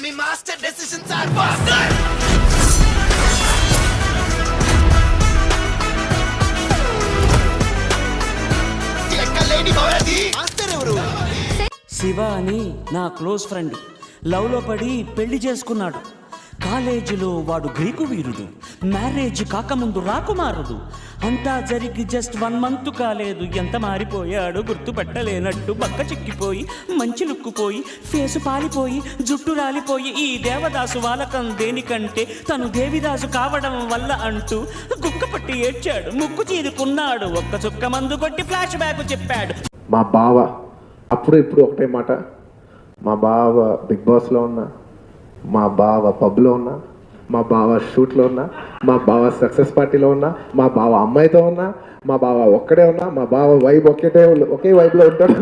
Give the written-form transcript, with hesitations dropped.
మీ master decision sir master. Shiva అని నా close friend లవ్లో పడి పెళ్లి చేసుకున్నాడు. కాలేజీలో వాడు గ్రీకు వీరుడు, మ్యారేజ్ కాకముందు రాకుమారుడు. అంతా జరిగి జస్ట్ 1 month కాలేదు, ఎంత మారిపోయాడు గుర్తుపట్టలేనట్టు. పక్క చిక్కిపోయి మంచి లుక్కుపోయి ఫేసు పాలిపోయి జుట్టు రాలిపోయి ఈ దేవదాసు వాలకం దేనికంటే తను దేవిదాసు కావడం వల్ల అంటూ గుక్క పట్టి ఏడ్చాడు, ముక్కు చీదుకున్నాడు. ఒక్క చుక్క మందు కొట్టి ఫ్లాష్ బ్యాక్ చెప్పాడు. మా బావ అప్పుడు ఇప్పుడు ఒకటే మాట, మా బావ బిగ్ బాస్లో ఉన్నా, మా బావ పబ్లో ఉన్నా, మా బావ షూట్లో ఉన్నా, మా బావ సక్సెస్ పార్టీలో ఉన్నా, మా బావ అమ్మాయితో ఉన్నా, మా బావ ఒక్కడే ఉన్నా, మా బావ వైబ్ ఒకే వైబ్లో ఉంటాడు.